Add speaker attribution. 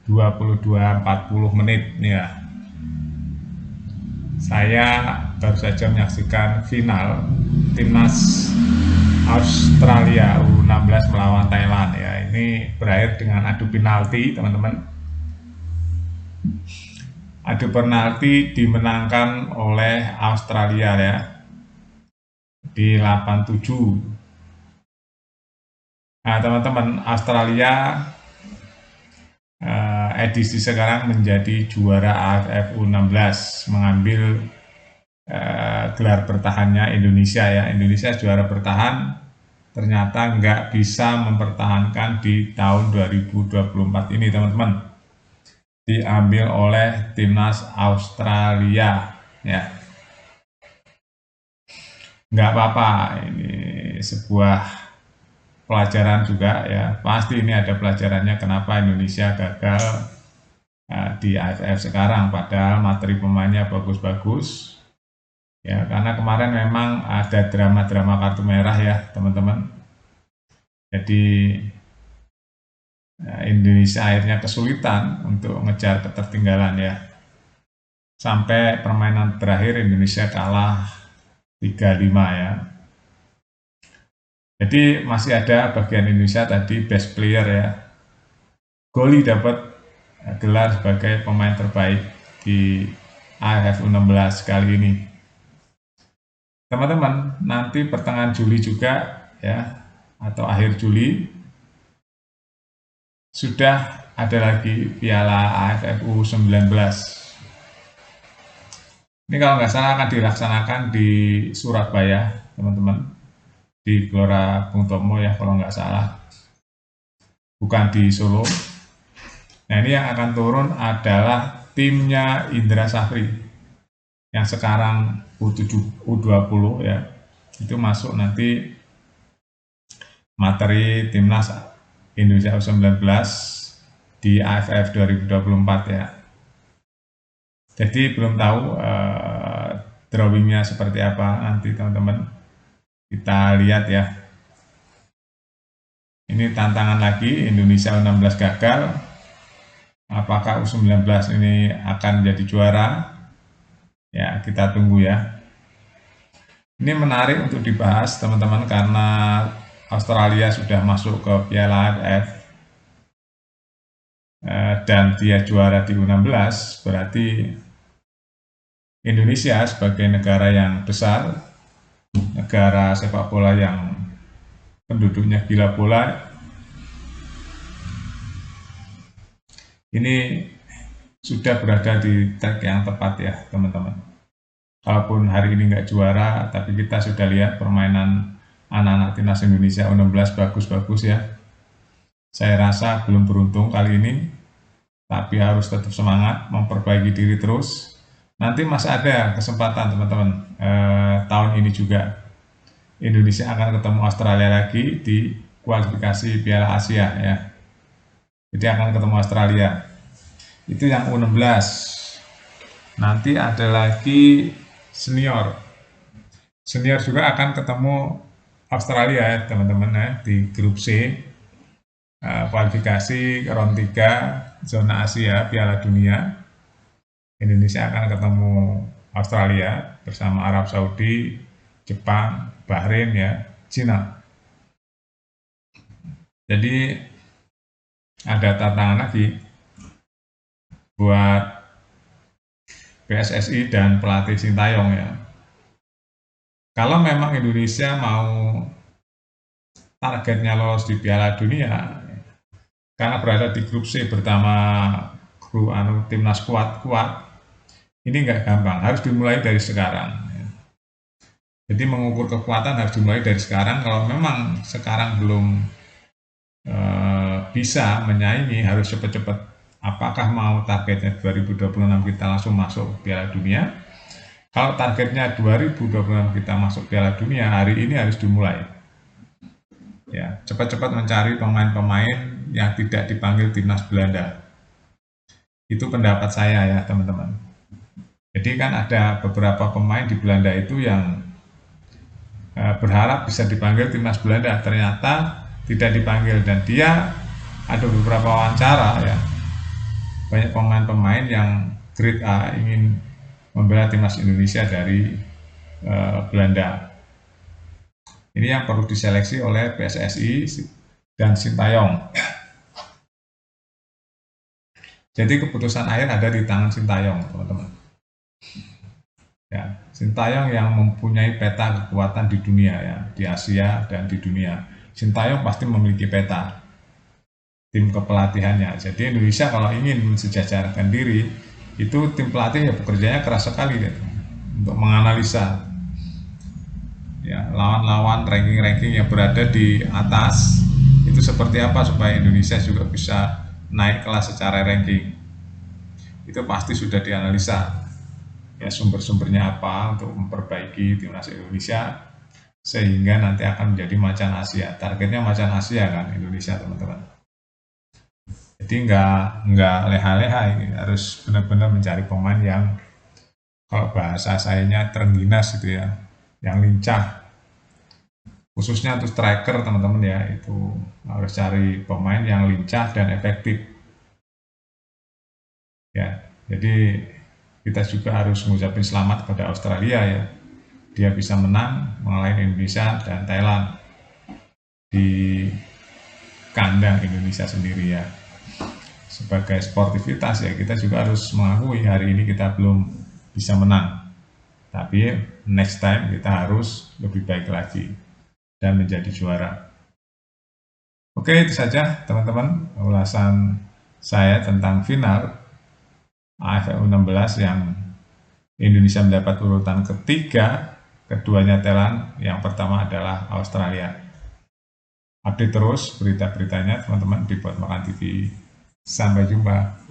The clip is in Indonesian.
Speaker 1: 22.40 menit ya. Saya baru saja menyaksikan final timnas Australia U16 melawan Thailand ya. Ini berakhir dengan adu penalti, teman-teman. Adu penalti dimenangkan oleh Australia ya di 87. Nah, teman-teman, Australia edisi sekarang menjadi juara AFF U16, mengambil gelar bertahannya Indonesia ya. Indonesia juara bertahan ternyata nggak bisa mempertahankan di tahun 2024 ini, teman-teman. Diambil oleh timnas Australia ya. Nggak apa-apa, ini sebuah pelajaran juga ya. Pasti ini ada pelajarannya kenapa Indonesia gagal di AFF sekarang, padahal materi pemainnya bagus-bagus ya, karena kemarin memang ada drama-drama kartu merah ya, teman-teman. Jadi Indonesia akhirnya kesulitan untuk mengejar ketertinggalan ya, sampai permainan terakhir Indonesia kalah 3-5 ya. Jadi masih ada bagian Indonesia tadi best player ya. Goli dapat gelar sebagai pemain terbaik di AFF U16 kali ini. Teman-teman, nanti pertengahan Juli juga ya, atau akhir Juli sudah ada lagi Piala AFF U19. Ini kalau nggak salah akan dilaksanakan di Surabaya, teman-teman, di Gelora Bung Tomo ya kalau nggak salah, bukan di Solo. Nah, ini yang akan turun adalah timnya Indra Safri yang sekarang U20 ya, itu masuk nanti materi timnas Indonesia U19 di AFF 2024 ya. Jadi belum tahu drawingnya seperti apa nanti, teman-teman. Kita lihat ya. Ini tantangan lagi, Indonesia U16 gagal. Apakah U19 ini akan jadi juara? Ya, kita tunggu ya. Ini menarik untuk dibahas, teman-teman, karena Australia sudah masuk ke Piala AFF dan dia juara di U16, berarti Indonesia sebagai negara yang besar, negara sepak bola yang penduduknya gila bola, ini sudah berada di track yang tepat ya, teman-teman. Kalaupun hari ini nggak juara, tapi kita sudah lihat permainan anak-anak timnas Indonesia U16 bagus-bagus ya. Saya rasa belum beruntung kali ini, tapi harus tetap semangat, memperbaiki diri terus. Nanti masih ada kesempatan, teman-teman. Tahun ini juga Indonesia akan ketemu Australia lagi di kualifikasi Piala Asia ya. Jadi akan ketemu Australia. Itu yang U16. Nanti ada lagi senior. Senior juga akan ketemu Australia ya, teman-teman ya, di grup C. Kualifikasi round 3 zona Asia Piala Dunia. Indonesia akan ketemu Australia bersama Arab Saudi, Jepang, Bahrain ya, Cina. Jadi ada tantangan lagi buat PSSI dan pelatih Sintayong ya. Kalau memang Indonesia mau targetnya lolos di Piala Dunia, karena berada di grup C bersama grup timnas kuat-kuat, ini nggak gampang, harus dimulai dari sekarang. Jadi mengukur kekuatan harus dimulai dari sekarang. Kalau memang sekarang belum bisa menyaingi, harus cepat-cepat. Apakah mau targetnya 2026 kita langsung masuk Piala Dunia? Kalau targetnya 2026 kita masuk Piala Dunia, hari ini harus dimulai. Ya, cepat-cepat mencari pemain-pemain yang tidak dipanggil timnas Belanda. Itu pendapat saya ya, teman-teman. Jadi kan ada beberapa pemain di Belanda itu yang berharap bisa dipanggil timnas Belanda, ternyata tidak dipanggil, dan dia ada beberapa wawancara ya, banyak pemain-pemain yang grade A ingin membela timnas Indonesia dari Belanda. Ini yang perlu diseleksi oleh PSSI dan Sintayong. Jadi keputusan akhir ada di tangan Sintayong, teman-teman. Ya, Sintayong yang mempunyai peta kekuatan di dunia, ya, di Asia dan di dunia. Sintayong pasti memiliki peta tim kepelatihannya. Jadi Indonesia kalau ingin mensejajarkan diri, itu tim pelatih ya bekerjanya keras sekali gitu, untuk menganalisa ya lawan-lawan ranking-ranking yang berada di atas itu seperti apa supaya Indonesia juga bisa naik kelas secara ranking. Itu pasti sudah dianalisa ya, sumber-sumbernya apa untuk memperbaiki timnas Indonesia sehingga nanti akan menjadi macan Asia. Targetnya macan Asia kan Indonesia, teman-teman. Jadi nggak leha-leha, ini harus benar-benar mencari pemain yang kalau bahasa sayanya terengginas gitu ya, yang lincah. Khususnya untuk striker, teman-teman ya, itu harus cari pemain yang lincah dan efektif. Ya, jadi kita juga harus mengucapkan selamat kepada Australia ya. Dia bisa menang mengalahin Indonesia dan Thailand di kandang Indonesia sendiri ya. Sebagai sportivitas ya, kita juga harus mengakui hari ini kita belum bisa menang. Tapi next time kita harus lebih baik lagi dan menjadi juara. Oke, itu saja teman-teman ulasan saya tentang final AFF U16 yang Indonesia mendapat urutan ketiga, keduanya Thailand, yang pertama adalah Australia. Update terus berita-beritanya teman-teman di Buat Makan TV. Sampai jumpa.